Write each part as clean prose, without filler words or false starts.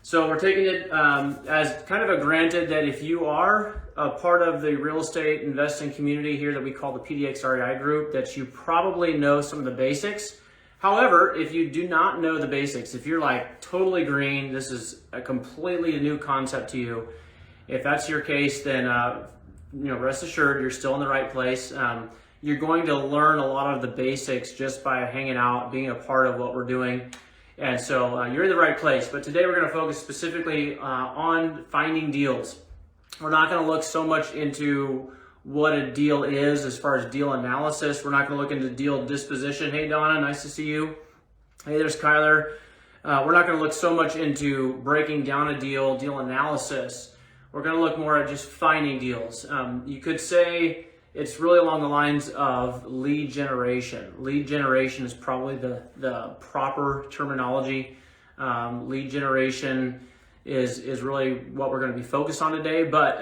So we're taking it as kind of a granted that if you are a part of the real estate investing community here that we call the PDX REI group, that you probably know some of the basics. However, if you do not know the basics, if you're like totally green, this is a completely new concept to you. If that's your case, then rest assured you're still in the right place. You're going to learn a lot of the basics just by hanging out, being a part of what we're doing. And so you're in the right place. But today we're going to focus specifically on finding deals. We're not going to look so much into what a deal is as far as deal analysis. We're not going to look into deal disposition. Hey, Donna, nice to see you. Hey, there's Kyler. We're not going to look so much into breaking down a deal analysis. We're going to look more at just finding deals. You could say it's really along the lines of lead generation. Lead generation is probably the proper terminology. Lead generation is really what we're going to be focused on today. But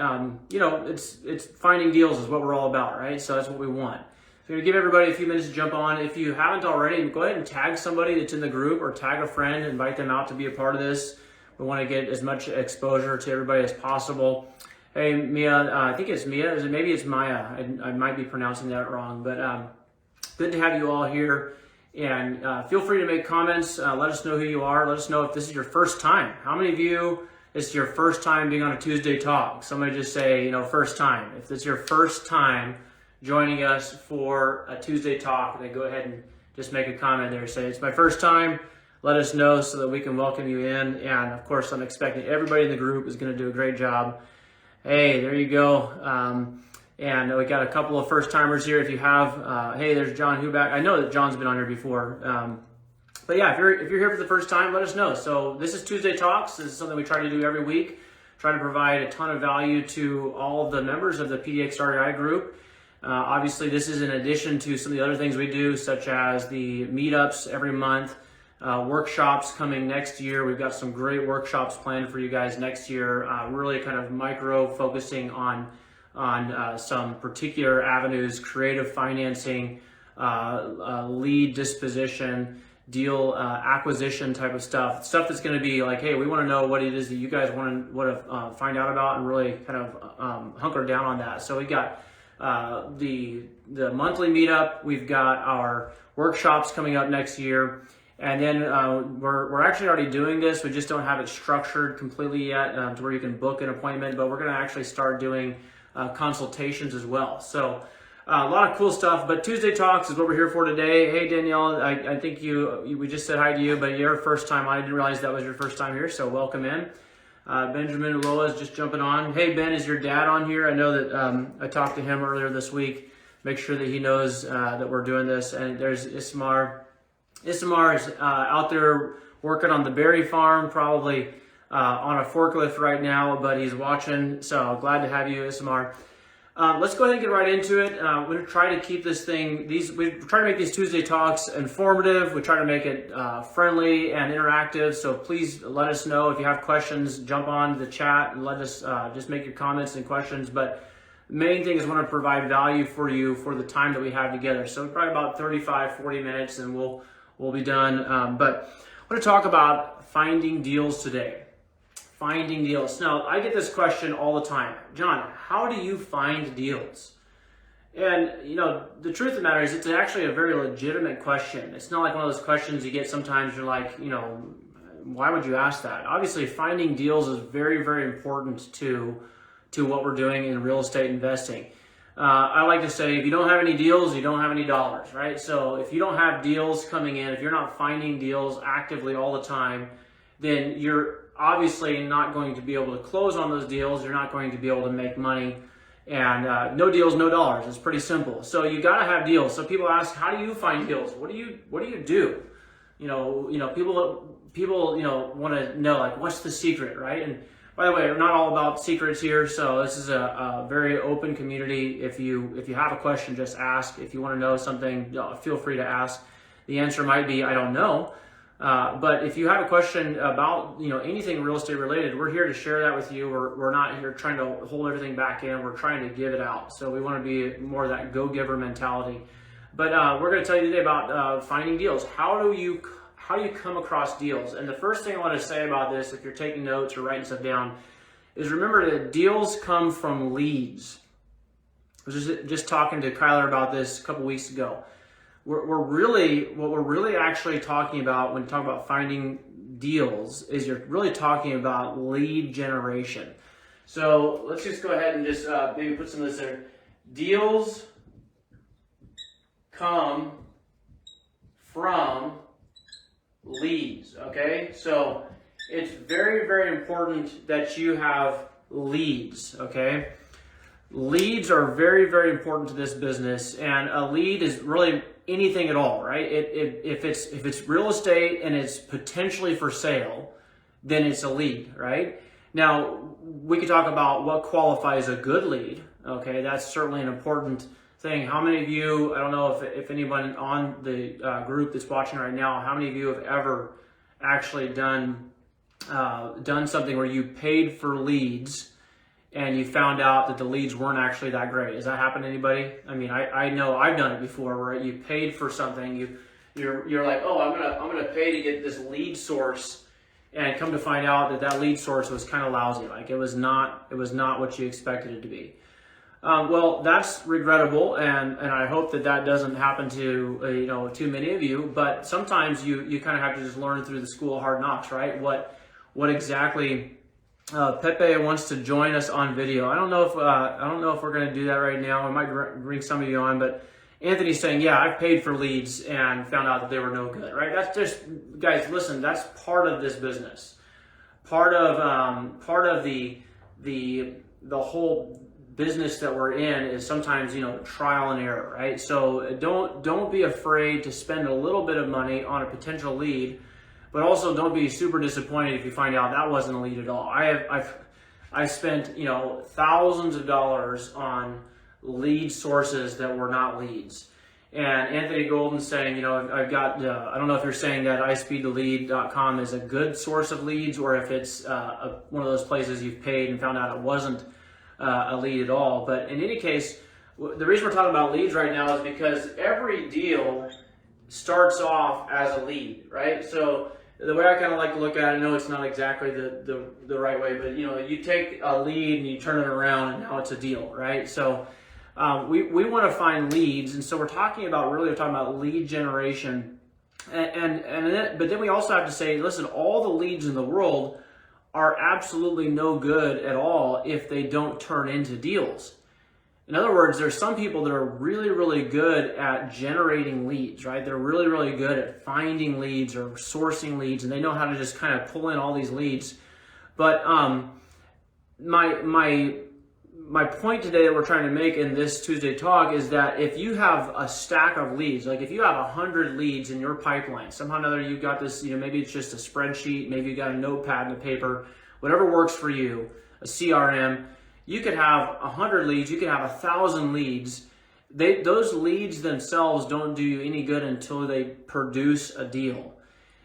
it's finding deals is what we're all about, right? So that's what we want. So I'm going to give everybody a few minutes to jump on. If you haven't already, go ahead and tag somebody that's in the group or tag a friend, invite them out to be a part of this. We want to get as much exposure to everybody as possible. Hey, Mia, I think it's Mia. Maybe it's Maya. I might be pronouncing that wrong, but good to have you all here. And feel free to make comments. Let us know who you are. Let us know if this is your first time. How many of you, it's your first time being on a Tuesday talk? Somebody just say, first time. If it's your first time joining us for a Tuesday talk, then go ahead and just make a comment there. Say, it's my first time. Let us know so that we can welcome you in. And of course, I'm expecting everybody in the group is going to do a great job. Hey, there you go. And we got a couple of first timers here. If you have, hey, there's John Huback. I know that John's been on here before. But yeah, if you're here for the first time, let us know. So this is Tuesday Talks. This is something we try to do every week. Try to provide a ton of value to all of the members of the PDX REI group. Obviously, this is in addition to some of the other things we do, such as the meetups every month. Workshops coming next year. We've got some great workshops planned for you guys next year, really kind of micro focusing on some particular avenues, creative financing, lead disposition, deal acquisition type of stuff that's going to be like, hey, we want to know what it is that you guys want to find out about and really kind of hunker down on that. So we got the monthly meetup. We've got our workshops coming up next year. And then we're actually already doing this. We just don't have it structured completely yet to where you can book an appointment, but we're going to actually start doing consultations as well. So a lot of cool stuff, but Tuesday Talks is what we're here for today. Hey, Danielle, I think we just said hi to you, but you're first time. I didn't realize that was your first time here, so welcome in. Benjamin Uloa is just jumping on. Hey, Ben, is your dad on here? I know that I talked to him earlier this week. Make sure that he knows that we're doing this. And there's Ismar. Ismar is out there working on the berry farm, probably on a forklift right now, but he's watching. So glad to have you, Ismar. Let's go ahead and get right into it. We're going to try to keep this thing, we try to make these Tuesday Talks informative. We try to make it friendly and interactive. So please let us know if you have questions, jump on the chat and let us just make your comments and questions. But the main thing is we want to provide value for you for the time that we have together. So probably about 35, 40 minutes and we'll be done. But I want to talk about finding deals today. Finding deals. Now, I get this question all the time. John, how do you find deals? And, the truth of the matter is it's actually a very legitimate question. It's not like one of those questions you get sometimes you're like, why would you ask that? Obviously, finding deals is very, very important to what we're doing in real estate investing. I like to say, if you don't have any deals, you don't have any dollars, right? So if you don't have deals coming in, if you're not finding deals actively all the time, then you're obviously not going to be able to close on those deals. You're not going to be able to make money. And no deals, no dollars. It's pretty simple. So you got to have deals. So people ask, how do you find deals? What do you do? People want to know, like, what's the secret, right? And by the way, we're not all about secrets here, so this is a very open community. If you have a question, just ask. If you want to know something, feel free to ask. The answer might be, I don't know. But if you have a question about anything real estate related, we're here to share that with you. We're not here trying to hold everything back in. We're trying to give it out. So we want to be more of that go-giver mentality. But we're going to tell you today about finding deals. How how do you come across deals? And the first thing I want to say about this, if you're taking notes or writing stuff down, is remember that deals come from leads. I was just talking to Kyler about this a couple weeks ago. What we're really actually talking about when talking about finding deals is you're really talking about lead generation. So let's just go ahead and just maybe put some of this there. Deals come from leads, okay? So it's very, very important that you have leads, okay? Leads are very, very important to this business, and a lead is really anything at all, right? If it's real estate and it's potentially for sale, then it's a lead, right? Now, we could talk about what qualifies a good lead, okay? That's certainly an important thing. How many of you, I don't know if anyone on the group that's watching right now, how many of you have ever actually done something where you paid for leads and you found out that the leads weren't actually that great? Has that happened to anybody? I mean, I know I've done it before, where you paid for something, you're like, oh, I'm gonna pay to get this lead source, and come to find out that lead source was kind of lousy. Like it was not what you expected it to be. Well, that's regrettable, and I hope that doesn't happen to too many of you. But sometimes you kind of have to just learn through the school of hard knocks, right? What exactly Pepe wants to join us on video. I don't know if we're going to do that right now. I might bring some of you on, but Anthony's saying, yeah, I've paid for leads and found out that they were no good, right? That's just, guys, listen, that's part of this business. Part of the whole business that we're in is sometimes, trial and error, right? So don't be afraid to spend a little bit of money on a potential lead, but also don't be super disappointed if you find out that wasn't a lead at all. I've spent, thousands of dollars on lead sources that were not leads. And Anthony Golden's saying, I've got, I don't know if you're saying that ispeedtolead.com is a good source of leads, or if it's one of those places you've paid and found out it wasn't a lead at all. But in any case, the reason we're talking about leads right now is because every deal starts off as a lead, right? So the way I kind of like to look at it, I know it's not exactly the right way, but you take a lead and you turn it around and now it's a deal, right? So we want to find leads, and so we're talking about lead generation, but then we also have to say, listen, all the leads in the world are absolutely no good at all if they don't turn into deals. In other words, there's some people that are really, really good at generating leads, right? They're really, really good at finding leads or sourcing leads, and they know how to just kind of pull in all these leads. But my point today that we're trying to make in this Tuesday talk is that if you have a stack of leads, like if you have 100 leads in your pipeline, somehow or another you've got this, maybe it's just a spreadsheet, maybe you got a notepad and a paper, whatever works for you, a CRM. You could have 100 leads, you could have 1,000 leads. Those leads themselves don't do you any good until they produce a deal.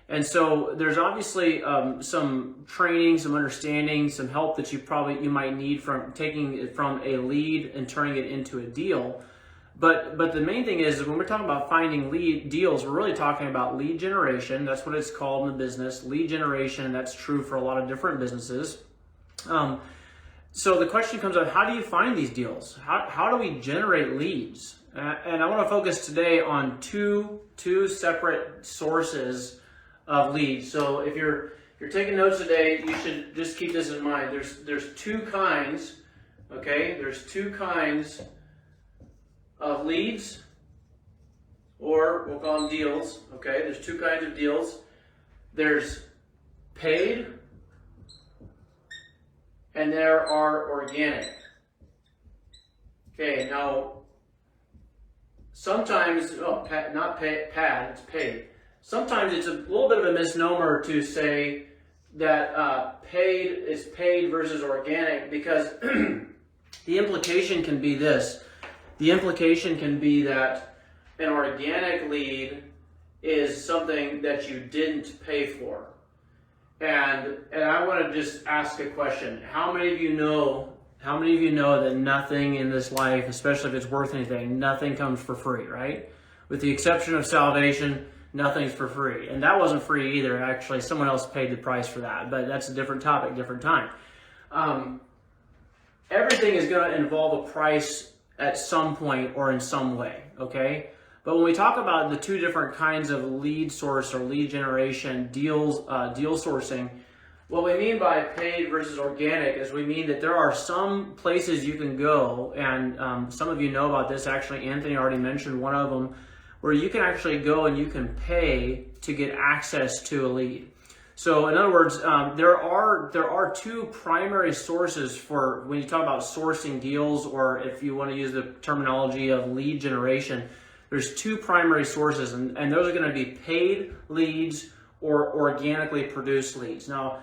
And so there's obviously some training, some understanding, some help that you might need from taking it from a lead and turning it into a deal. But the main thing is when we're talking about finding lead deals, we're really talking about lead generation. That's what it's called in the business, lead generation. That's true for a lot of different businesses. So the question comes up, how do you find these deals? How do we generate leads? And I want to focus today on two separate sources of leads. So if you're taking notes today, you should just keep this in mind. There's two kinds, okay? There's two kinds of leads, or we'll call them deals, okay? There's two kinds of deals. There's paid, and there are organic. Okay, now sometimes, not pad, it's paid. Sometimes it's a little bit of a misnomer to say that paid is paid versus organic, because the implication can be this. The implication can be that an organic lead is something that you didn't pay for. And I want to just ask a question. How many of you know that nothing in this life, especially if it's worth anything, nothing comes for free, right? With the exception of salvation, nothing's for free. And that wasn't free either. Actually, someone else paid the price for that, but that's a different topic, different time. Everything is going to involve a price at some point or in some way, okay? But when we talk about the two different kinds of lead source or lead generation deal sourcing, what we mean by paid versus organic is we mean that there are some places you can go, and some of you know about this. Actually, Anthony already mentioned one of them, where you can actually go and you can pay to get access to a lead. So in other words, there are two primary sources for when you talk about sourcing deals, or if you want to use the terminology of lead generation, there's two primary sources, and those are going to be paid leads or organically produced leads. Now,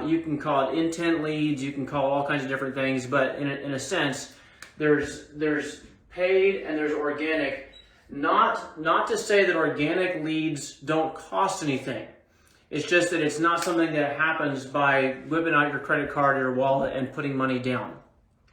you can call it intent leads, you can call all kinds of different things, but in a sense, there's paid and there's organic. Not to say that organic leads don't cost anything. It's just that it's not something that happens by whipping out your credit card or your wallet and putting money down.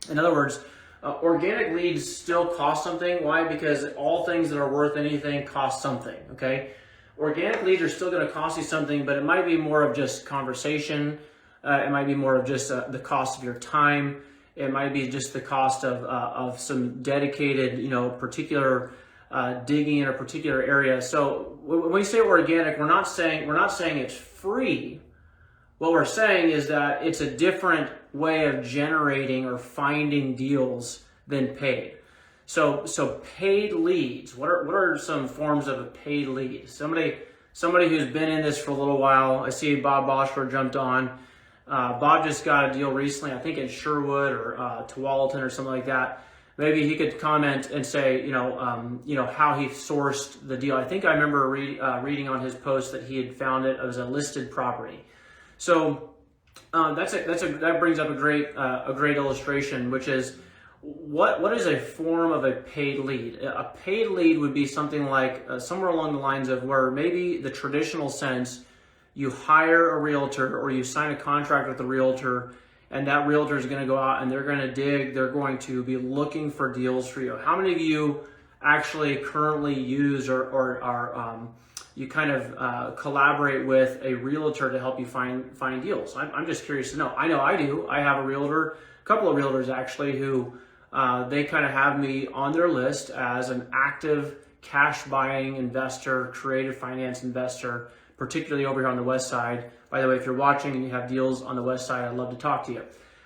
In other words, organic leads still cost something. Why? Because all things that are worth anything cost something, okay? Organic leads are still going to cost you something, but it might be more of just conversation. It might be more of just the cost of your time. It might be just the cost of some dedicated, particular digging in a particular area. So when we say organic, we're not saying it's free. What we're saying is that it's a different way of generating or finding deals than paid. So paid leads. What are some forms of a paid lead? Somebody who's been in this for a little while. I see Bob Boschler jumped on. Bob just got a deal recently, I think in Sherwood or Tualatin or something like that. Maybe he could comment and say, how he sourced the deal. I think I remember reading on his post that he had found it as a listed property. So that brings up a great illustration, which is what is a form of a paid lead? A paid lead would be something like somewhere along the lines of where maybe the traditional sense, you hire a realtor or you sign a contract with a realtor, and that realtor is going to go out and they're going to dig, they're going to be looking for deals for you. How many of you actually currently use or you kind of collaborate with a realtor to help you find deals? I'm just curious to know. I know I do. I have a couple of realtors actually, who they kind of have me on their list as an active cash buying investor, creative finance investor, particularly over here on the west side. By the way, if you're watching and you have deals on the west side, I'd love to talk to you.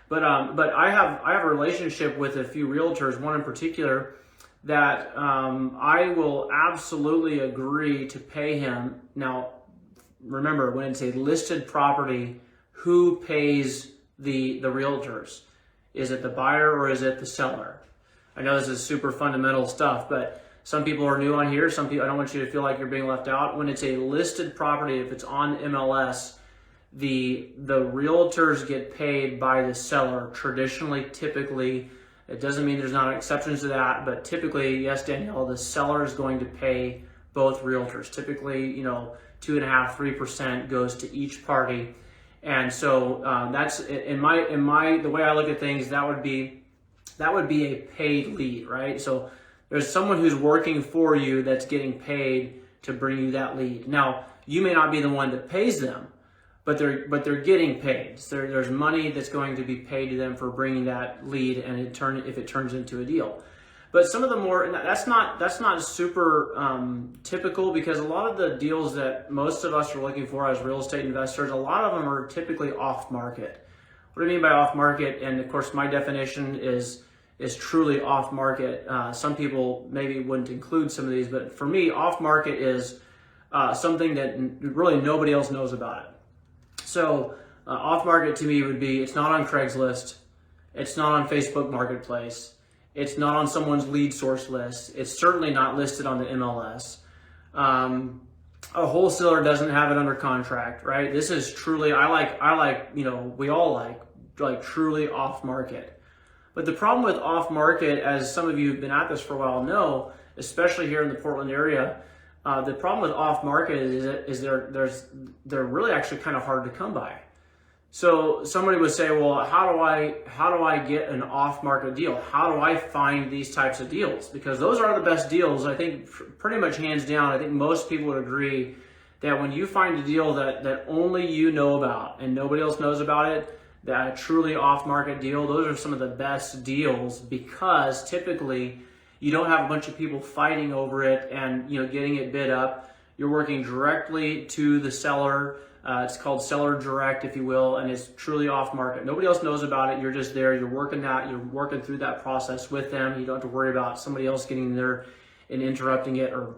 But I have a relationship with a few realtors, one in particular, that I will absolutely agree to pay him. Now, remember, when it's a listed property, who pays the realtors? Is it the buyer or is it the seller? I know this is super fundamental stuff, but some people are new on here. Some people, I don't want you to feel like you're being left out. When it's a listed property, if it's on MLS, the realtors get paid by the seller traditionally, typically. It doesn't mean there's not exceptions to that, but typically, yes, Danielle, the seller is going to pay both realtors. Typically, 2.5%, 3% goes to each party. And so that's the way I look at things, that would be a paid lead, right? So there's someone who's working for you that's getting paid to bring you that lead. Now, you may not be the one that pays them, but they're getting paid. So there's money that's going to be paid to them for bringing that lead, and if it turns into a deal. But some of the more, that's not super typical, because a lot of the deals that most of us are looking for as real estate investors, a lot of them are typically off market. What do I mean by off market? And of course, my definition is truly off market. Some people maybe wouldn't include some of these, but for me, off market is something that really nobody else knows about it. So off market to me would be, it's not on Craigslist, it's not on Facebook Marketplace, it's not on someone's lead source list, it's certainly not listed on the MLS. A wholesaler doesn't have it under contract, right? This is truly, we all like truly off market. But the problem with off market, as some of you who've been at this for a while know, especially here in the Portland area, the problem with off market is they're really actually kind of hard to come by. So somebody would say, well, how do I get an off-market deal? How do I find these types of deals? Because those are the best deals. I think pretty much hands down, I think most people would agree that when you find a deal that only you know about and nobody else knows about it, that truly off-market deal, those are some of the best deals, because typically you don't have a bunch of people fighting over it and getting it bid up. You're working directly to the seller. It's called seller direct, if you will, and it's truly off market. Nobody else knows about it. You're just there. You're working through that process with them. You don't have to worry about somebody else getting there and interrupting it or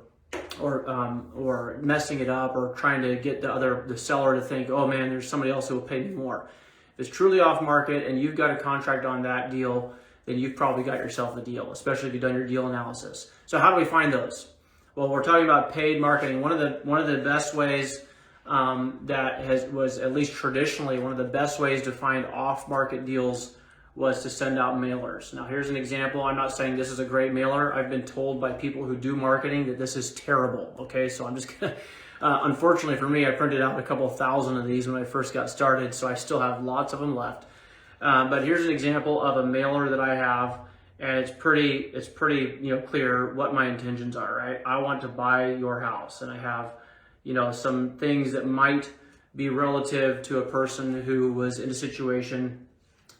messing it up or trying to get the seller to think, oh man, there's somebody else who will pay me more. If it's truly off market and you've got a contract on that deal, then you've probably got yourself a deal, especially if you've done your deal analysis. So how do we find those? Well, we're talking about paid marketing. One of the best ways was at least traditionally one of the best ways to find off-market deals was to send out mailers. Now here's an example. I'm not saying this is a great mailer. I've been told by people who do marketing that this is terrible. Okay, so I'm just gonna, unfortunately for me, I printed out a couple thousand of these when I first got started, so I still have lots of them left. But here's an example of a mailer that I have, and it's pretty clear what my intentions are, right? I want to buy your house, and I have some things that might be relative to a person who was in a situation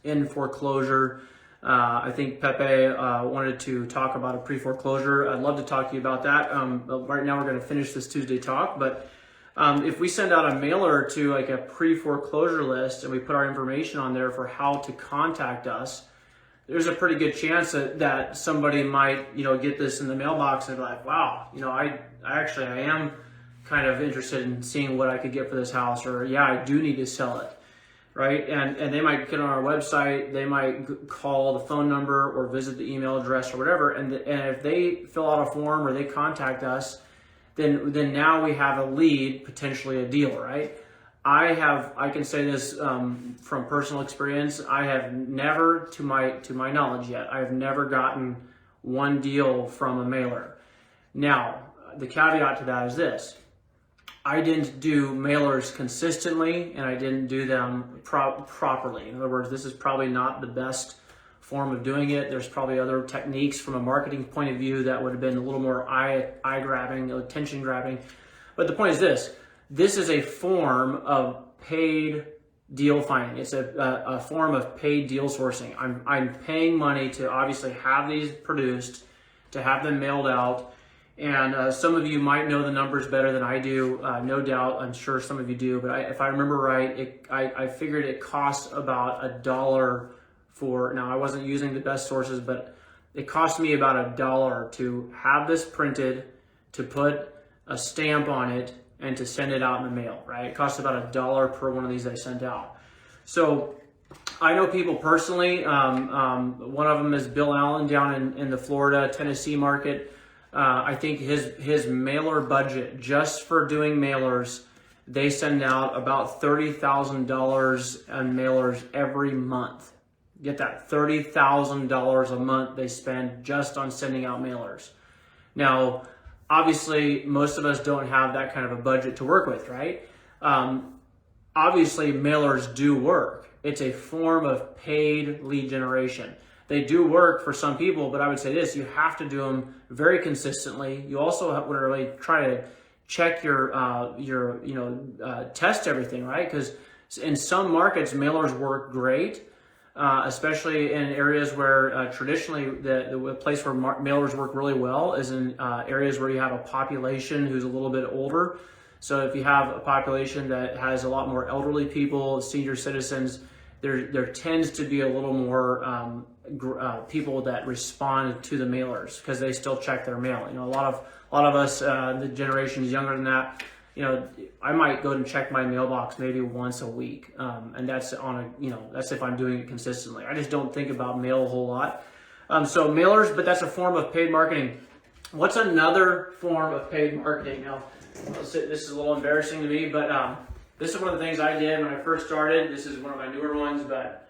in foreclosure. I think Pepe wanted to talk about a pre-foreclosure. I'd love to talk to you about that. But right now we're going to finish this Tuesday talk. But if we send out a mailer to like a pre-foreclosure list and we put our information on there for how to contact us, there's a pretty good chance that somebody might get this in the mailbox and be like, wow, I am kind of interested in seeing what I could get for this house, or yeah, I do need to sell it, right? And they might get on our website, they might call the phone number or visit the email address or whatever, and if they fill out a form or they contact us, then now we have a lead, potentially a deal, right? I can say this from personal experience. I have never, to my knowledge yet, I have never gotten one deal from a mailer. Now, the caveat to that is this. I didn't do mailers consistently, and I didn't do them properly. In other words, this is probably not the best form of doing it. There's probably other techniques from a marketing point of view that would have been a little more eye-grabbing, attention grabbing. But the point is this. This is a form of paid deal finding. It's a form of paid deal sourcing. I'm paying money to obviously have these produced, to have them mailed out. And some of you might know the numbers better than I do, no doubt. I'm sure some of you do. But if I remember right, I figured it cost about $1 for, now I wasn't using the best sources, but it cost me about $1 to have this printed, to put a stamp on it, and to send it out in the mail, right? It costs about $1 per one of these I sent out. So I know people personally. One of them is Bill Allen down in the Florida, Tennessee market. I think his mailer budget just for doing mailers, they send out about $30,000 on mailers every month. Get that, $30,000 a month they spend just on sending out mailers. Now, obviously, most of us don't have that kind of a budget to work with, right? Obviously, mailers do work. It's a form of paid lead generation. They do work for some people, but I would say this, you have to do them very consistently. You also want to really try to check test everything, right? Because in some markets, mailers work great, especially in areas where traditionally the place where mailers work really well is in areas where you have a population who's a little bit older. So if you have a population that has a lot more elderly people, senior citizens, there tends to be a little more people that respond to the mailers because they still check their mail. A lot of us, the generations younger than that, I might go and check my mailbox maybe once a week, and that's that's if I'm doing it consistently. I just don't think about mail a whole lot. So mailers, but that's a form of paid marketing. What's another form of paid marketing? Now, this is a little embarrassing to me, but this is one of the things I did when I first started. This is one of my newer ones, but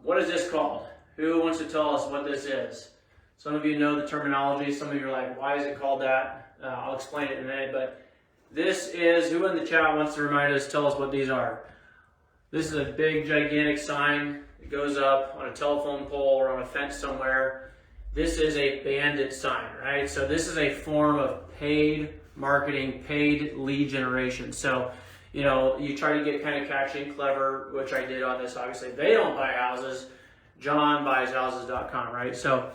what is this called? Who wants to tell us what this is? Some of you know the terminology. Some of you are like, why is it called that? I'll explain it in a minute, but this is, who in the chat wants to remind us, tell us what these are? This is a big, gigantic sign. It goes up on a telephone pole or on a fence somewhere. This is a bandit sign, right? So this is a form of paid marketing, paid lead generation. So, you know, you try to get kind of catchy and clever, which I did on this. Obviously, they don't buy houses. JohnBuysHouses.com, right? So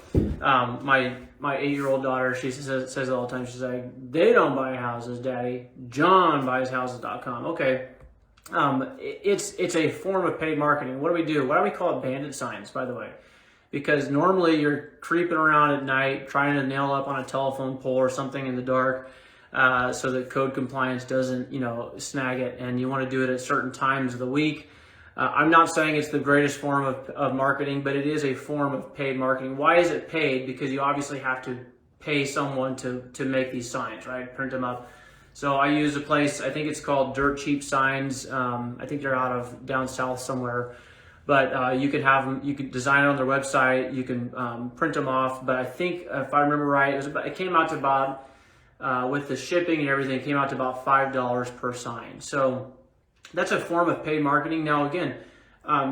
my 8-year-old daughter, she says it all the time. She's like, they don't buy houses, Daddy. JohnBuysHouses.com. Okay. It's a form of paid marketing. What do we do? Why do we call it bandit signs, by the way? Because normally you're creeping around at night trying to nail up on a telephone pole or something in the dark so that code compliance doesn't, you know, snag it, and you want to do it at certain times of the week. I'm not saying it's the greatest form of marketing, but it is a form of paid marketing. Why is it paid? Because you obviously have to pay someone to make these signs, right? Print them up. So I use a place, I think it's called Dirt Cheap Signs. I think they're out of down south somewhere. But you could have them, you could design it on their website, you can print them off. But I think, if I remember right, it came out to about, with the shipping and everything, it came out to about $5 per sign. So that's a form of paid marketing. Now, again,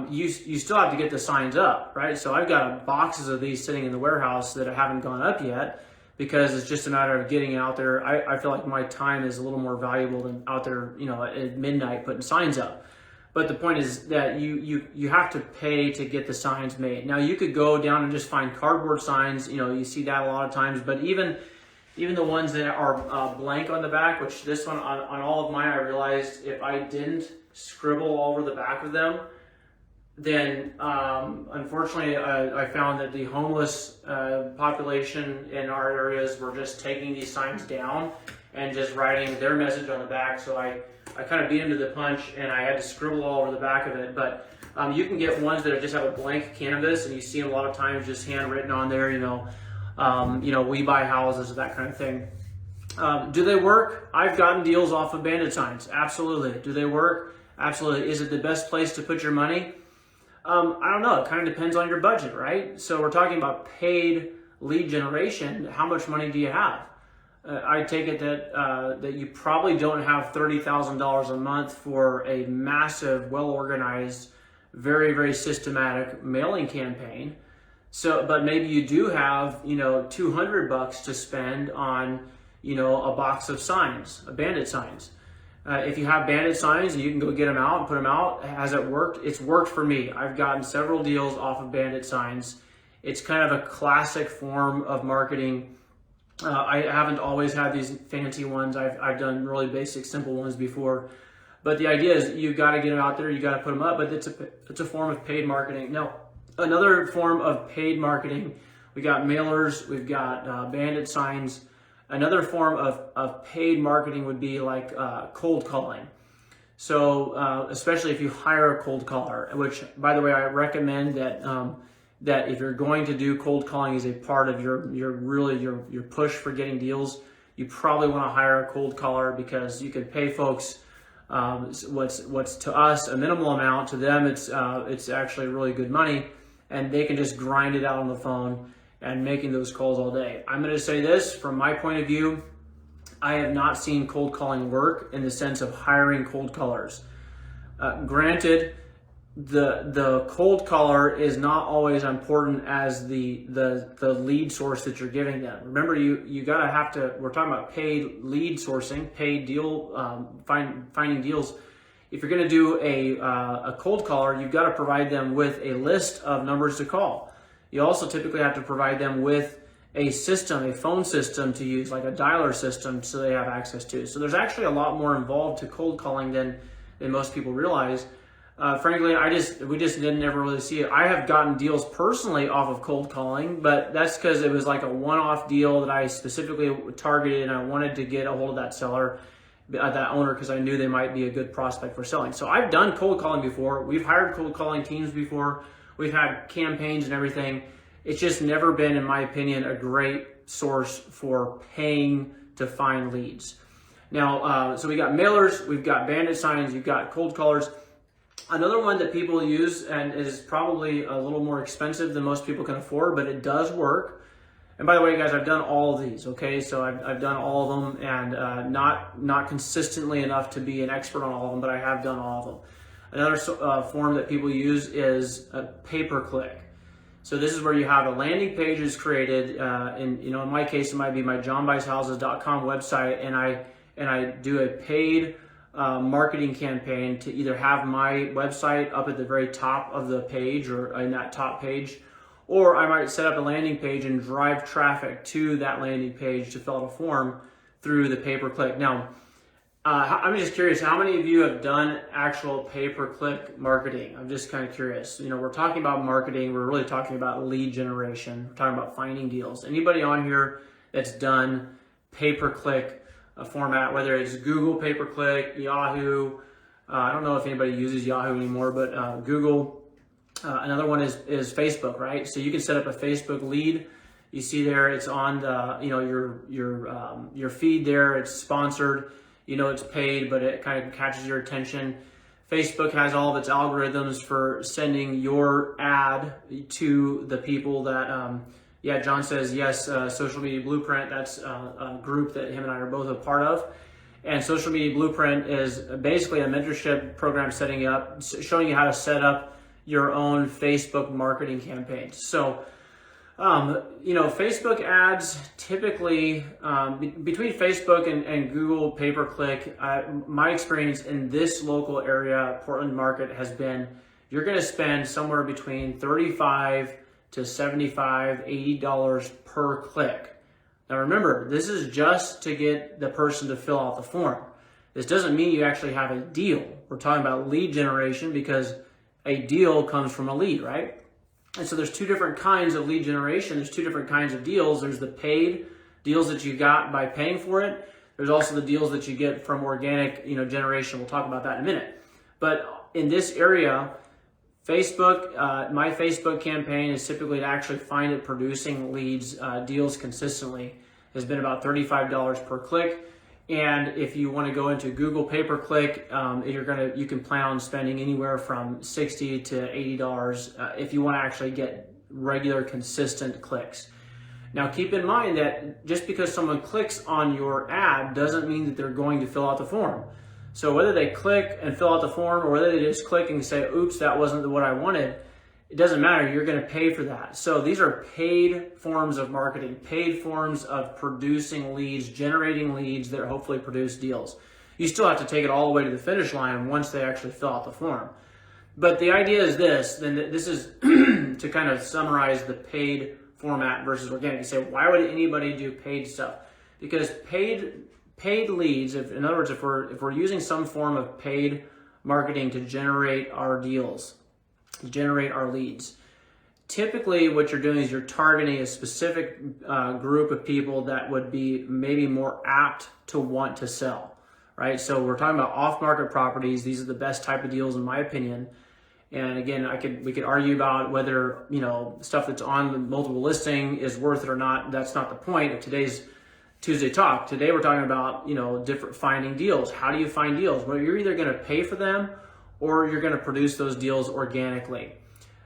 you still have to get the signs up, right? So I've got boxes of these sitting in the warehouse that haven't gone up yet because it's just a matter of getting out there. I feel like my time is a little more valuable than out there, you know, at midnight putting signs up. But the point is that you have to pay to get the signs made. Now, you could go down and just find cardboard signs. You know, you see that a lot of times. But even the ones that are blank on the back, which this one, on all of mine, I realized if I didn't scribble all over the back of them, then unfortunately I found that the homeless population in our areas were just taking these signs down and just writing their message on the back. So I kind of beat them to the punch, and I had to scribble all over the back of it. But you can get ones that just have a blank canvas, and you see them a lot of times just handwritten on there, you know, we buy houses, that kind of thing. Do they work? I've gotten deals off of bandit signs. Absolutely. Do they work? Absolutely. Is it the best place to put your money? I don't know. It kind of depends on your budget, right? So we're talking about paid lead generation. How much money do you have? I take it that you probably don't have $30,000 a month for a massive, well-organized, very, very systematic mailing campaign. So, but maybe you do have, you know, $200 to spend on, you know, a box of signs, bandit signs. If you have bandit signs and you can go get them out and put them out, has it worked? It's worked for me. I've gotten several deals off of bandit signs. It's kind of a classic form of marketing. I haven't always had these fancy ones. I've done really basic, simple ones before. But the idea is you got to get them out there, you got to put them up, but it's a form of paid marketing. Now, another form of paid marketing, we got mailers, we've got bandit signs. Another form of paid marketing would be like cold calling. So especially if you hire a cold caller, which, by the way, I recommend that that if you're going to do cold calling as a part of your push for getting deals, you probably want to hire a cold caller, because you can pay folks what's to us a minimal amount. To them, it's actually really good money, and they can just grind it out on the phone and making those calls all day. I'm going to say this from my point of view. I have not seen cold calling work in the sense of hiring cold callers. Granted, the cold caller is not always important as the lead source that you're giving them. Remember, you gotta have to. We're talking about paid lead sourcing, paid deal finding deals. If you're going to do a cold caller, you've got to provide them with a list of numbers to call. You also typically have to provide them with a system, a phone system to use, like a dialer system, so they have access to. So there's actually a lot more involved to cold calling than most people realize. Frankly, we just didn't ever really see it. I have gotten deals personally off of cold calling, but that's because it was like a one-off deal that I specifically targeted, and I wanted to get a hold of that seller, that owner, because I knew they might be a good prospect for selling. So I've done cold calling before. We've hired cold calling teams before. We've had campaigns and everything. It's just never been, in my opinion, a great source for paying to find leads. Now, so we got mailers, we've got bandit signs, you've got cold callers. Another one that people use, and is probably a little more expensive than most people can afford, but it does work. And by the way, guys, I've done all of these, okay? So I've done all of them, and not consistently enough to be an expert on all of them, but I have done all of them. Another form that people use is a pay-per-click. So this is where you have a landing page is created, and in my case, it might be my johnbuyshouses.com website, and I do a paid marketing campaign to either have my website up at the very top of the page or in that top page, or I might set up a landing page and drive traffic to that landing page to fill out a form through the pay-per-click. Now, I'm just curious, how many of you have done actual pay-per-click marketing? I'm just kind of curious. We're talking about marketing. We're really talking about lead generation. We're talking about finding deals. Anybody on here that's done pay-per-click format, whether it's Google pay-per-click, Yahoo, I don't know if anybody uses Yahoo anymore, but Google. Another one is Facebook, right? So you can set up a Facebook lead. You see there, it's on the, your feed there. It's sponsored. It's paid, but it kind of catches your attention. Facebook has all of its algorithms for sending your ad to the people that, John says, yes, Social Media Blueprint, that's a group that him and I are both a part of. And Social Media Blueprint is basically a mentorship program showing you how to set up your own Facebook marketing campaigns. So, Facebook ads typically, between Facebook and Google pay-per-click, my experience in this local area, Portland market, has been you're going to spend somewhere between $35 to $75, $80 per click. Now remember, this is just to get the person to fill out the form. This doesn't mean you actually have a deal. We're talking about lead generation because a deal comes from a lead, right? And so there's two different kinds of lead generation. There's two different kinds of deals. There's the paid deals that you got by paying for it. There's also the deals that you get from organic, generation. We'll talk about that in a minute. But in this area, Facebook, my Facebook campaign is typically to actually find it producing leads, deals consistently, has been about $35 per click. And if you want to go into Google pay-per-click, you can plan on spending anywhere from $60 to $80 if you want to actually get regular, consistent clicks. Now, keep in mind that just because someone clicks on your ad doesn't mean that they're going to fill out the form. So whether they click and fill out the form or whether they just click and say, oops, that wasn't what I wanted, it doesn't matter. You're going to pay for that. So these are paid forms of marketing, paid forms of producing leads, generating leads that hopefully produce deals. You still have to take it all the way to the finish line once they actually fill out the form. But the idea is this is to kind of summarize the paid format versus organic. You say, why would anybody do paid stuff? Because paid leads, in other words, if we're using some form of paid marketing to generate our deals, generate our leads. Typically, what you're doing is you're targeting a specific group of people that would be maybe more apt to want to sell, right? So we're talking about off-market properties. These are the best type of deals, in my opinion. And again, we could argue about whether stuff that's on the multiple listing is worth it or not. That's not the point of today's Tuesday Talk. Today we're talking about different finding deals. How do you find deals? Well, you're either going to pay for them or you're going to produce those deals organically.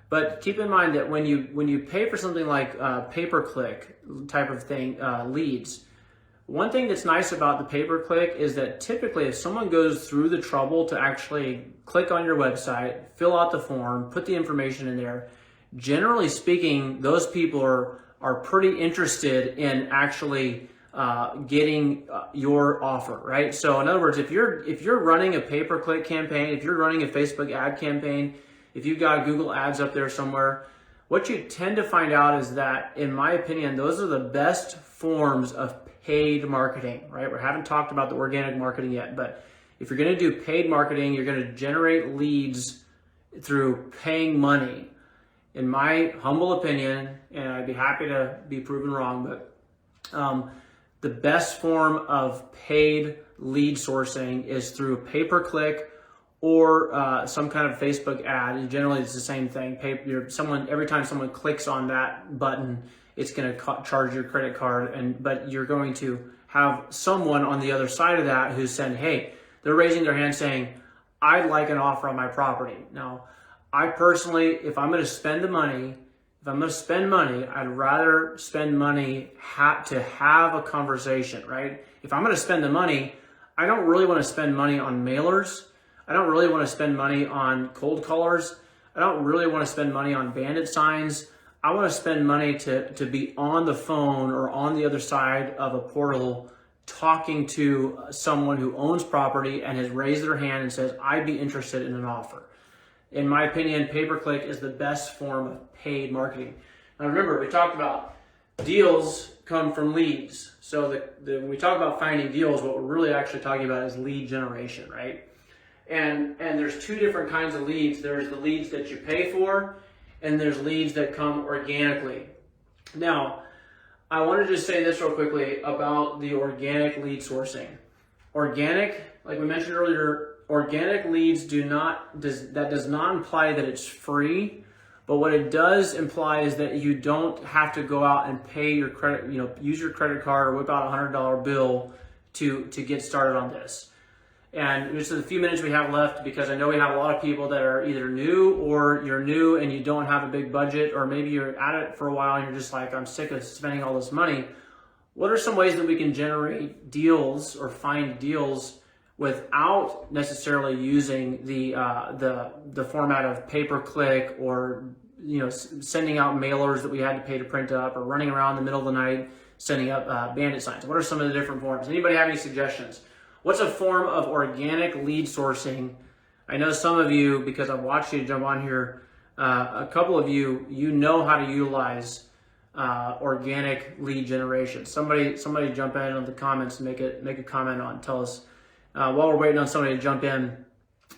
But keep in mind that when you pay for something like pay-per-click type of thing, leads, one thing that's nice about the pay-per-click is that typically if someone goes through the trouble to actually click on your website, fill out the form, put the information in there, generally speaking, those people are pretty interested in actually getting your offer, right? So in other words, if you're running a pay-per-click campaign, if you're running a Facebook ad campaign, if you've got Google ads up there somewhere, what you tend to find out is that, in my opinion, those are the best forms of paid marketing, right? We haven't talked about the organic marketing yet, but if you're going to do paid marketing, you're going to generate leads through paying money. In my humble opinion, and I'd be happy to be proven wrong, but the best form of paid lead sourcing is through pay-per-click or some kind of Facebook ad. And generally, it's the same thing. Every time someone clicks on that button, it's going to charge your credit card, but you're going to have someone on the other side of that who's saying, hey, they're raising their hand saying, I'd like an offer on my property. Now, I personally, if I'm going to spend money, I'd rather spend money to have a conversation, right? If I'm going to spend the money, I don't really want to spend money on mailers. I don't really want to spend money on cold callers. I don't really want to spend money on bandit signs. I want to spend money to be on the phone or on the other side of a portal talking to someone who owns property and has raised their hand and says, I'd be interested in an offer. In my opinion, pay-per-click is the best form of paid marketing. Now remember, we talked about deals come from leads. So when we talk about finding deals, what we're really actually talking about is lead generation, right? And there's two different kinds of leads. There's the leads that you pay for, and there's leads that come organically. Now, I wanted to just say this real quickly about the organic lead sourcing. Organic, like we mentioned earlier, organic leads that does not imply that it's free, but what it does imply is that you don't have to go out and pay your credit, use your credit card or whip out a $100 bill to get started on this. And just in the few minutes we have left, because I know we have a lot of people that are either new, or you're new and you don't have a big budget, or maybe you're at it for a while and you're just like, I'm sick of spending all this money. What are some ways that we can generate deals or find deals without necessarily using the format of pay-per-click, or sending out mailers that we had to pay to print up, or running around in the middle of the night sending up bandit signs? What are some of the different forms? Anybody have any suggestions? What's a form of organic lead sourcing? I know some of you, because I've watched you jump on here, a couple of you know how to utilize organic lead generation. Somebody jump in on the comments and make a comment on. Tell us. While we're waiting on somebody to jump in,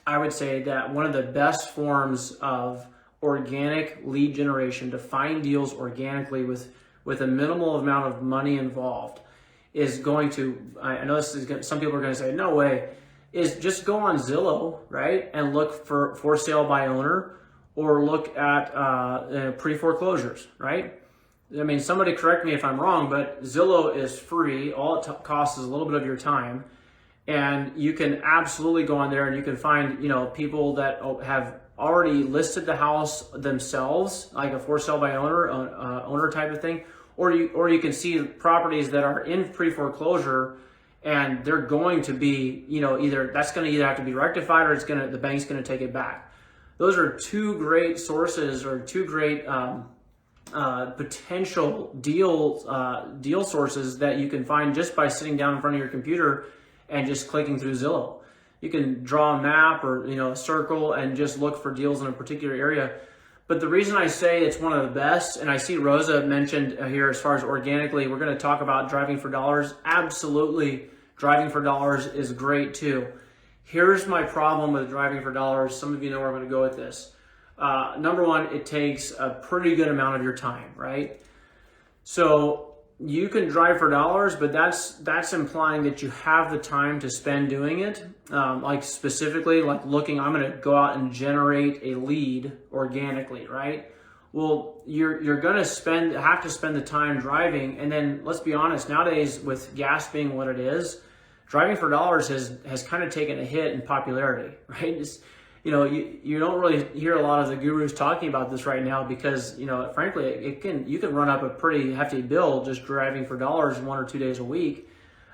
I would say that one of the best forms of organic lead generation, to find deals organically with a minimal amount of money involved, is going to, I know this is going, some people are going to say, no way, is just go on Zillow, right? And look for sale by owner, or look at pre-foreclosures, right? I mean, somebody correct me if I'm wrong, but Zillow is free. All it costs is a little bit of your time. And you can absolutely go on there and you can find, people that have already listed the house themselves, like a for sale by owner type of thing. Or you can see properties that are in pre-foreclosure, and they're going to be, either have to be rectified, or the bank's going to take it back. Those are two great sources, or two great potential deal sources that you can find just by sitting down in front of your computer and just clicking through Zillow. You can draw a map or a circle and just look for deals in a particular area. But the reason I say it's one of the best, and I see Rosa mentioned here as far as organically, we're going to talk about driving for dollars. Absolutely, driving for dollars is great too. Here's my problem with driving for dollars. Some of you know where I'm going to go with this. Number one, it takes a pretty good amount of your time, right? So you can drive for dollars, but that's implying that you have the time to spend doing it. Like specifically, like I'm going to go out and generate a lead organically, right? Well, you're going to have to spend the time driving, and then let's be honest, nowadays with gas being what it is, driving for dollars has kind of taken a hit in popularity, right? You don't really hear a lot of the gurus talking about this right now, because frankly you can run up a pretty hefty bill just driving for dollars 1 or 2 days a week,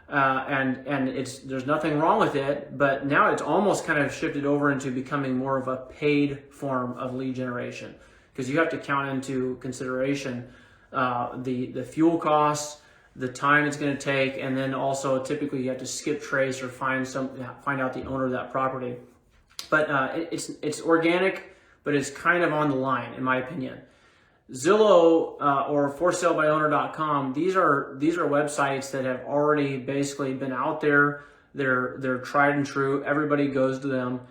and there's nothing wrong with it, but now it's almost kind of shifted over into becoming more of a paid form of lead generation, because you have to count into consideration the fuel costs, the time it's going to take, and then also typically you have to skip trace or find out the owner of that property. But it's organic, but it's kind of on the line, in my opinion. Zillow or forsalebyowner.com, these are websites that have already basically been out there. They're tried and true. Everybody goes to them,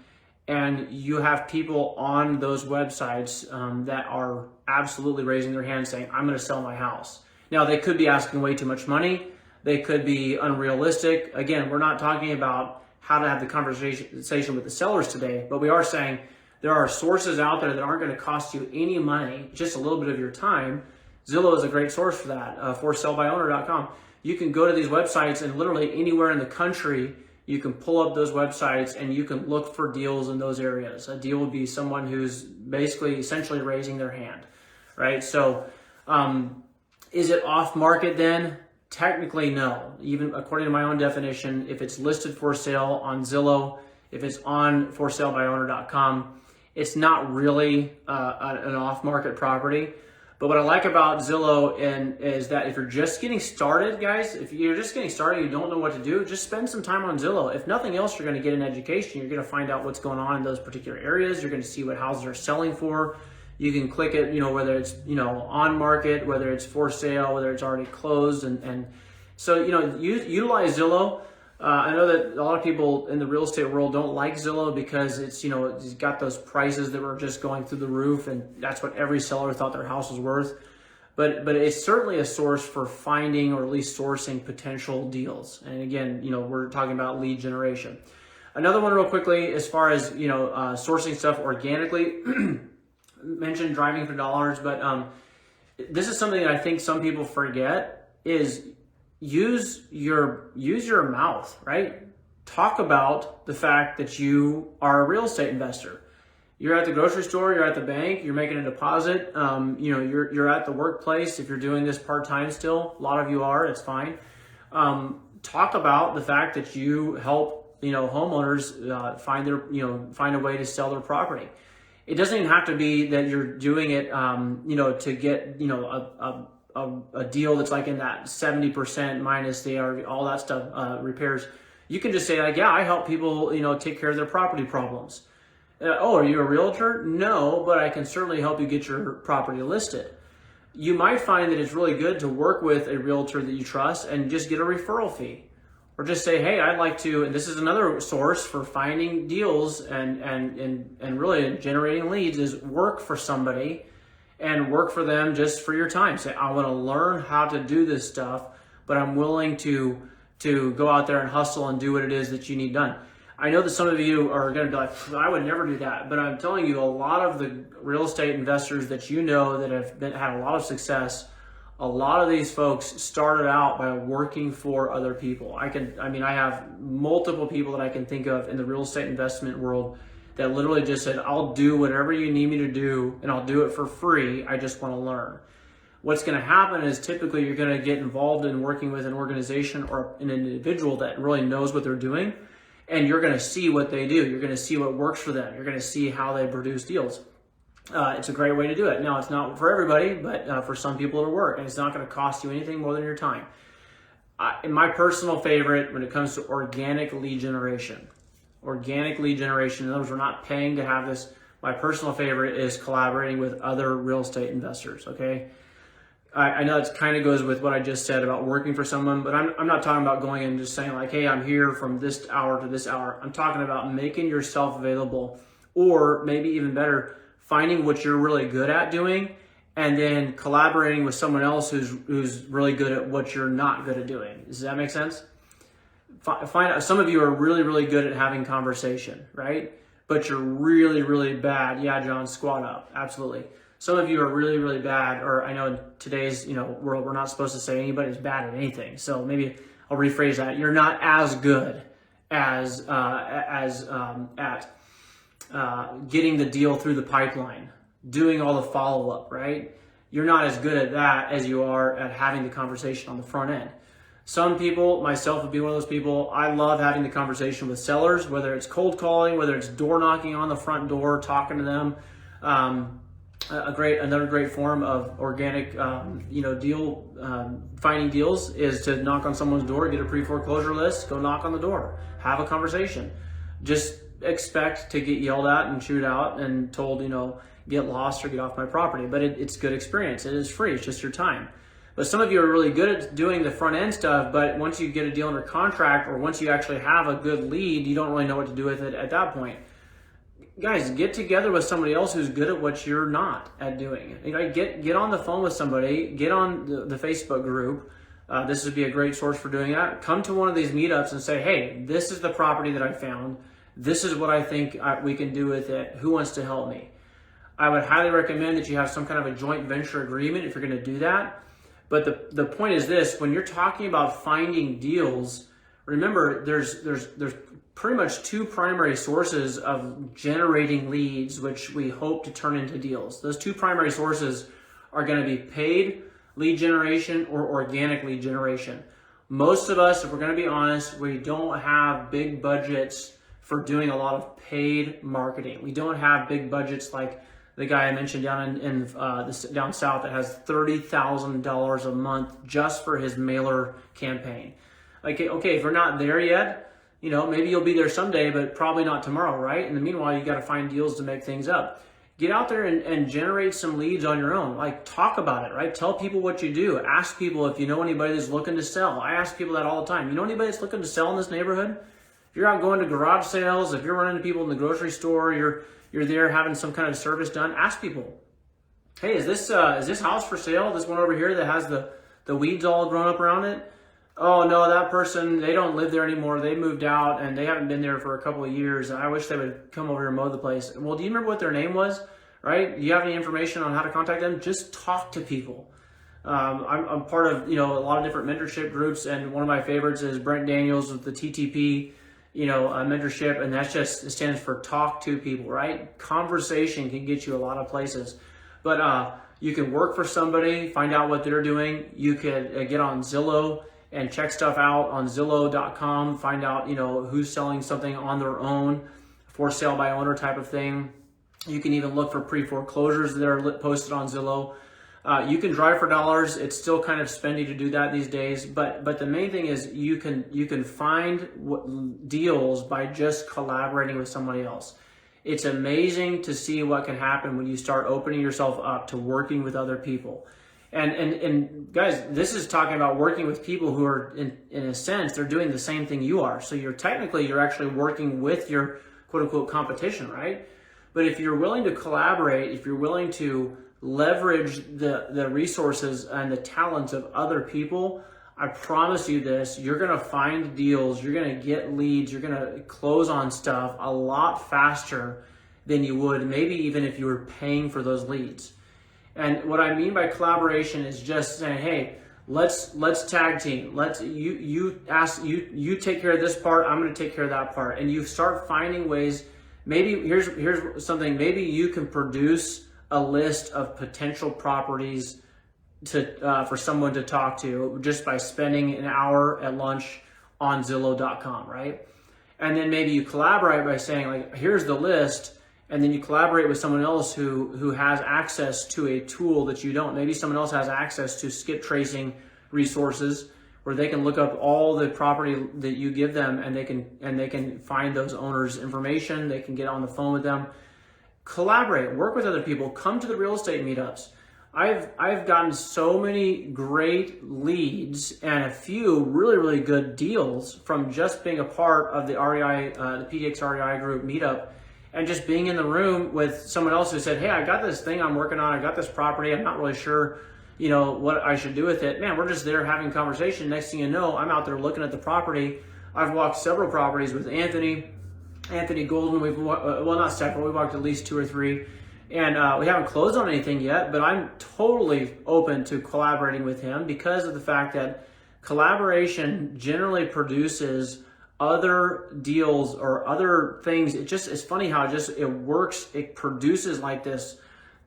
and you have people on those websites that are absolutely raising their hand saying, I'm going to sell my house. Now, they could be asking way too much money. They could be unrealistic. Again, we're not talking about how to have the conversation with the sellers today, but we are saying there are sources out there that aren't going to cost you any money, just a little bit of your time. Zillow is a great source for that. forsalebyowner.com. You can go to these websites, and literally anywhere in the country, you can pull up those websites and you can look for deals in those areas. A deal would be someone who's basically essentially raising their hand, right? So is it off market then? Technically, no. Even according to my own definition, if it's listed for sale on Zillow, if it's on forsalebyowner.com, it's not really an off-market property. But what I like about Zillow is that if you're just getting started, guys, if you're just getting started, you don't know what to do, just spend some time on Zillow. If nothing else, you're going to get an education. You're going to find out what's going on in those particular areas. You're going to see what houses are selling for. You can click it, whether it's, on market, whether it's for sale, whether it's already closed. And so, utilize Zillow. I know that a lot of people in the real estate world don't like Zillow because it's got those prices that were just going through the roof, and that's what every seller thought their house was worth. But it's certainly a source for finding or at least sourcing potential deals. And again, we're talking about lead generation. Another one real quickly, as far as, sourcing stuff organically, mentioned driving for dollars, but this is something that I think some people forget is use your mouth, right? Talk about the fact that you are a real estate investor. You're at the grocery store, you're at the bank, you're making a deposit, you're at the workplace. If you're doing this part-time still, a lot of you are, it's fine. Talk about the fact that you help, homeowners find a way to sell their property. It doesn't even have to be that you're doing it, to get, a deal that's like in that 70% minus all that stuff, repairs. You can just say like, yeah, I help people, take care of their property problems. Are you a realtor? No, but I can certainly help you get your property listed. You might find that it's really good to work with a realtor that you trust and just get a referral fee. Or just say, hey, I'd like to, and this is another source for finding deals and really generating leads, is work for somebody and work for them just for your time. Say, I want to learn how to do this stuff, but I'm willing to go out there and hustle and do what it is that you need done. I know that some of you are going to be like, I would never do that. But I'm telling you, a lot of the real estate investors that that have had a lot of success, a lot of these folks started out by working for other people. I have multiple people that I can think of in the real estate investment world that literally just said, I'll do whatever you need me to do, and I'll do it for free. I just want to learn. What's going to happen is typically you're going to get involved in working with an organization or an individual that really knows what they're doing, and you're going to see what they do. You're going to see what works for them. You're going to see how they produce deals. It's a great way to do it. Now, it's not for everybody, but for some people it'll work, and it's not going to cost you anything more than your time. My personal favorite when it comes to organic lead generation, in other words, we're not paying to have this. My personal favorite is collaborating with other real estate investors, okay? I know it kind of goes with what I just said about working for someone, but I'm not talking about going and just saying like, hey, I'm here from this hour to this hour. I'm talking about making yourself available, or maybe even better, finding what you're really good at doing and then collaborating with someone else who's really good at what you're not good at doing. Does that make sense? Some of you are really, really good at having conversation, right? But you're really, really bad. Yeah, John, squat up. Absolutely. Some of you are really, really bad, or I know in today's world, we're not supposed to say anybody's bad at anything. So maybe I'll rephrase that. You're not as good at getting the deal through the pipeline, doing all the follow-up, right? You're not as good at that as you are at having the conversation on the front end. Some people, myself would be one of those people, I love having the conversation with sellers, whether it's cold calling, whether it's door knocking on the front door, talking to them. Another great form of organic, finding deals is to knock on someone's door, get a pre-foreclosure list, go knock on the door, have a conversation. Just expect to get yelled at and chewed out and told, get lost or get off my property. But it's good experience. It is free. It's just your time. But some of you are really good at doing the front end stuff, but once you get a deal under contract or once you actually have a good lead, you don't really know what to do with it at that point. Guys, get together with somebody else who's good at what you're not at doing. Get on the phone with somebody, get on the Facebook group. This would be a great source for doing that. Come to one of these meetups and say, hey, this is the property that I found. This is what I think we can do with it. Who wants to help me? I would highly recommend that you have some kind of a joint venture agreement if you're going to do that. But the point is this: when you're talking about finding deals, remember there's pretty much two primary sources of generating leads, which we hope to turn into deals. Those two primary sources are going to be paid lead generation or organic lead generation. Most of us, if we're going to be honest, we don't have big budgets for doing a lot of paid marketing. We don't have big budgets like the guy I mentioned down down south that has $30,000 a month just for his mailer campaign. Like, okay, if we're not there yet, you know, maybe you'll be there someday, but probably not tomorrow, right? In the meanwhile, you got to find deals to make things up. Get out there and generate some leads on your own. Like, talk about it, right? Tell people what you do. Ask people if you know anybody that's looking to sell. I ask people that all the time. You know anybody that's looking to sell in this neighborhood? If you're out going to garage sales, if you're running into people in the grocery store, you're there having some kind of service done, ask people, hey, is this house for sale? This one over here that has the weeds all grown up around it? Oh no, that person, they don't live there anymore. They moved out and they haven't been there for a couple of years. I wish they would come over here and mow the place. Well, do you remember what their name was? Right? Do you have any information on how to contact them? Just talk to people. I'm part of, you know, a lot of different mentorship groups, and one of my favorites is Brent Daniels with the TTP, you know, mentorship, and that's just, it stands for talk to people, right? Conversation can get you a lot of places. But you can work for somebody, find out what they're doing. You could get on Zillow and check stuff out on Zillow.com, find out, you know, who's selling something on their own, for sale by owner type of thing. You can even look for pre-foreclosures that are posted on Zillow. You can drive for dollars. It's still kind of spendy to do that these days, but the main thing is you can find deals by just collaborating with somebody else. It's amazing to see what can happen when you start opening yourself up to working with other people. And guys, this is talking about working with people who are in a sense, they're doing the same thing you are. So you're actually working with your quote unquote competition, right? But if you're willing to collaborate, if you're willing to leverage the resources and the talents of other people, I promise you this, you're going to find deals, you're going to get leads, you're going to close on stuff a lot faster than you would maybe even if you were paying for those leads. And what I mean by collaboration is just saying, hey, let's tag team. You take care of this part, I'm going to take care of that part. And you start finding ways. Maybe here's something, maybe you can produce a list of potential properties for someone to talk to just by spending an hour at lunch on Zillow.com, right? And then maybe you collaborate by saying, like, here's the list, and then you collaborate with someone else who has access to a tool that you don't. Maybe someone else has access to skip tracing resources where they can look up all the property that you give them, and they can find those owners' information. They can get on the phone with them. Collaborate, work with other people, come to the real estate meetups. I've gotten so many great leads and a few really, really good deals from just being a part of the REI, the PDX REI group meetup, and just being in the room with someone else who said, hey, I got this thing I'm working on, I got this property, I'm not really sure, you know, what I should do with it. Man, we're just there having conversation. Next thing you know, I'm out there looking at the property. I've walked several properties with Anthony Golden. We've not several, we've walked at least 2 or 3. And we haven't closed on anything yet, but I'm totally open to collaborating with him because of the fact that collaboration generally produces other deals or other things. It's funny how it works. It produces like this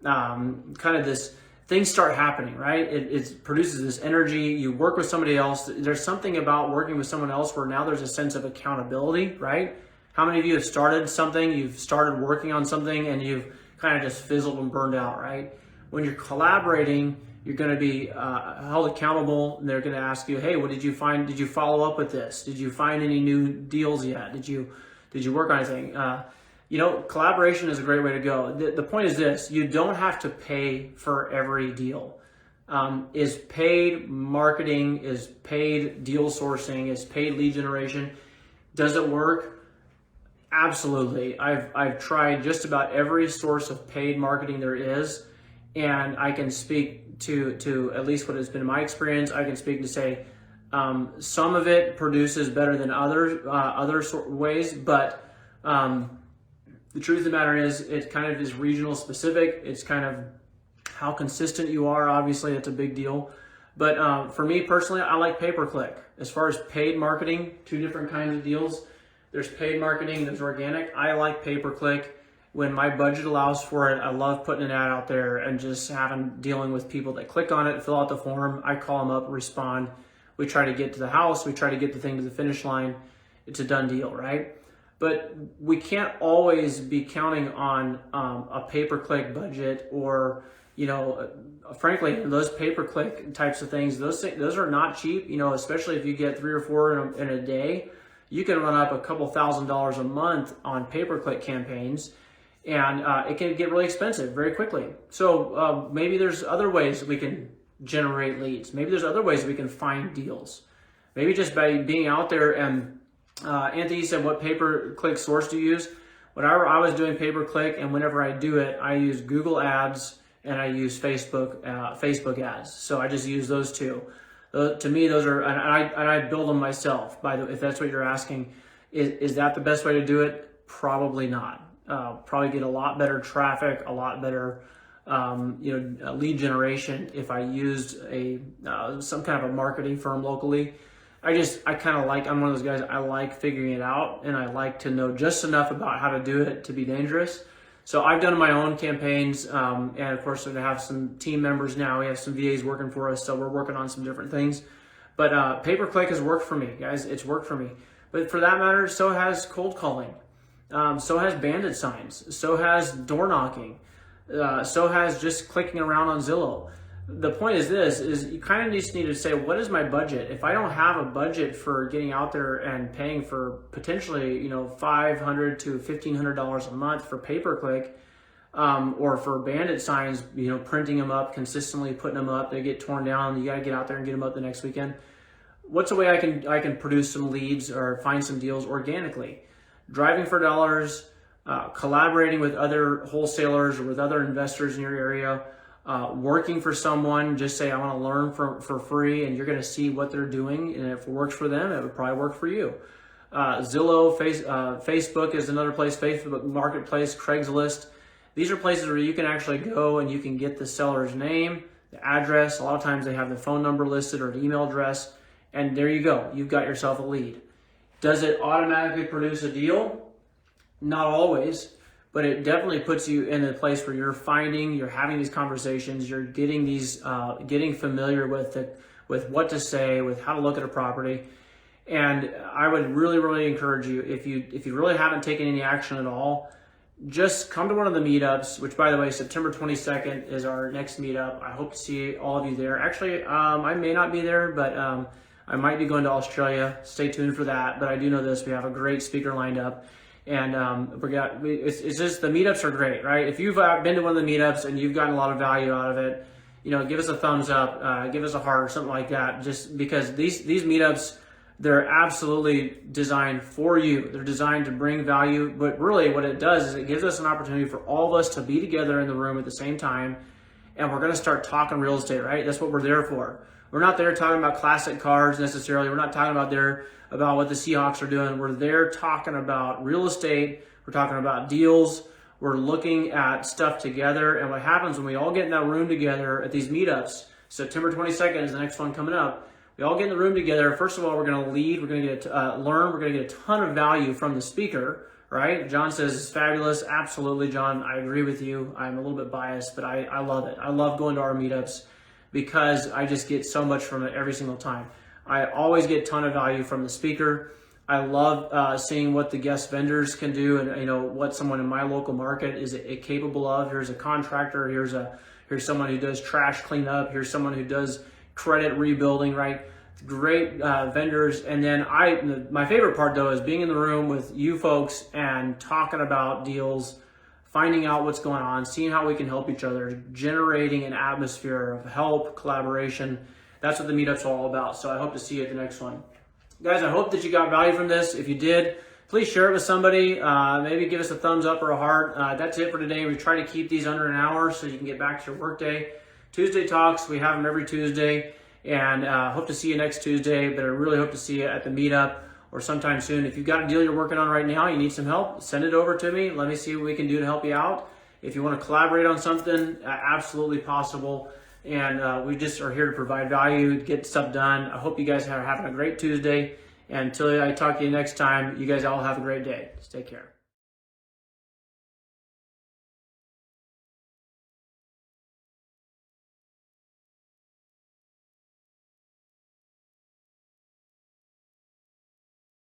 kind of this things start happening, right? It produces this energy. You work with somebody else. There's something about working with someone else where now there's a sense of accountability, right? How many of you have started something, you've started working on something, and you've kind of just fizzled and burned out, right? When you're collaborating, you're going to be held accountable. And they're going to ask you, hey, what did you find? Did you follow up with this? Did you find any new deals yet? Did you work on anything? Collaboration is a great way to go. The point is this: you don't have to pay for every deal. Is paid marketing, is paid deal sourcing, is paid lead generation. Does it work? Absolutely. I've tried just about every source of paid marketing there is, and I can speak to at least what has been my experience. I can speak to say some of it produces better than other ways, but the truth of the matter is it kind of is regional specific. It's kind of how consistent you are. Obviously, that's a big deal. But for me personally, I like pay-per-click. As far as paid marketing, 2 different kinds of deals. There's paid marketing, there's organic. I like pay-per-click. When my budget allows for it, I love putting an ad out there and just dealing with people that click on it, fill out the form. I call them up, respond. We try to get to the house. We try to get the thing to the finish line. It's a done deal, right? but we can't always be counting on a pay-per-click budget, or frankly, those pay-per-click types of things. Those are not cheap. Especially if you get 3 or 4 in a day, you can run up a couple $1,000s a month on pay-per-click campaigns, and it can get really expensive very quickly. So maybe there's other ways we can generate leads. Maybe there's other ways we can find deals. Maybe just by being out there. And Anthony said, what pay-per-click source do you use? Whenever I was doing pay-per-click, and whenever I do it, I use Google Ads and I use Facebook ads. So I just use those two. To me, those are, and I build them myself. By the way, if that's what you're asking, is that the best way to do it? Probably not. Probably get a lot better traffic, a lot better lead generation if I used some kind of a marketing firm locally. I'm one of those guys, I like figuring it out, and I like to know just enough about how to do it to be dangerous. So I've done my own campaigns, and of course we have some team members now. We have some VAs working for us, so we're working on some different things. But pay-per-click has worked for me, guys. It's worked for me. But for that matter, so has cold calling. So has bandit signs. So has door knocking. So has just clicking around on Zillow. The point is you kind of just need to say, what is my budget? If I don't have a budget for getting out there and paying for potentially, $500 to $1,500 a month for pay-per-click, or for bandit signs, printing them up consistently, putting them up, they get torn down. You got to get out there and get them up the next weekend. What's a way I can produce some leads or find some deals organically? Driving for dollars, collaborating with other wholesalers or with other investors in your area. Working for someone, just say, I want to learn for free, and you're going to see what they're doing. And if it works for them, it would probably work for you. Zillow, Facebook is another place, Facebook Marketplace, Craigslist. These are places where you can actually go and you can get the seller's name, the address. A lot of times they have the phone number listed or the email address. And there you go. You've got yourself a lead. Does it automatically produce a deal? Not always. But it definitely puts you in a place where you're having these conversations, you're getting getting familiar with what to say, with how to look at a property. And I would really, really encourage you, if you really haven't taken any action at all, just come to one of the meetups, which, by the way, September 22nd is our next meetup. I hope to see all of you there. Actually, I may not be there, but I might be going to Australia. Stay tuned for that. But I do know this, we have a great speaker lined up. And it's just, the meetups are great, right? If you've been to one of the meetups and you've gotten a lot of value out of it, give us a thumbs up, give us a heart or something like that. Just because these meetups, they're absolutely designed for you. They're designed to bring value. But really what it does is it gives us an opportunity for all of us to be together in the room at the same time. And we're going to start talking real estate, right? That's what we're there for. We're not there talking about classic cars necessarily. We're not talking about what the Seahawks are doing. We're there talking about real estate. We're talking about deals. We're looking at stuff together. And what happens when we all get in that room together at these meetups, September 22nd is the next one coming up. We all get in the room together. First of all, we're going to lead. We're going to learn. We're going to get a ton of value from the speaker, right? John says it's fabulous. Absolutely, John. I agree with you. I'm a little bit biased, but I love it. I love going to our meetups because I just get so much from it every single time. I always get a ton of value from the speaker. I love seeing what the guest vendors can do, and what someone in my local market is capable of. Here's a contractor. Here's someone who does trash cleanup. Here's someone who does credit rebuilding. Right, great vendors. And then my favorite part though is being in the room with you folks and talking about deals, finding out what's going on, seeing how we can help each other, generating an atmosphere of help, collaboration. That's what the meetup's all about. So I hope to see you at the next one. Guys, I hope that you got value from this. If you did, please share it with somebody. Maybe give us a thumbs up or a heart. That's it for today. We try to keep these under an hour so you can get back to your workday. Tuesday Talks, we have them every Tuesday. And hope to see you next Tuesday. But I really hope to see you at the meetup or sometime soon. If you've got a deal you're working on right now, you need some help, send it over to me. Let me see what we can do to help you out. If you want to collaborate on something, absolutely possible. And we just are here to provide value, get stuff done. I hope you guys are having a great Tuesday. And until I talk to you next time, you guys all have a great day. Just take care.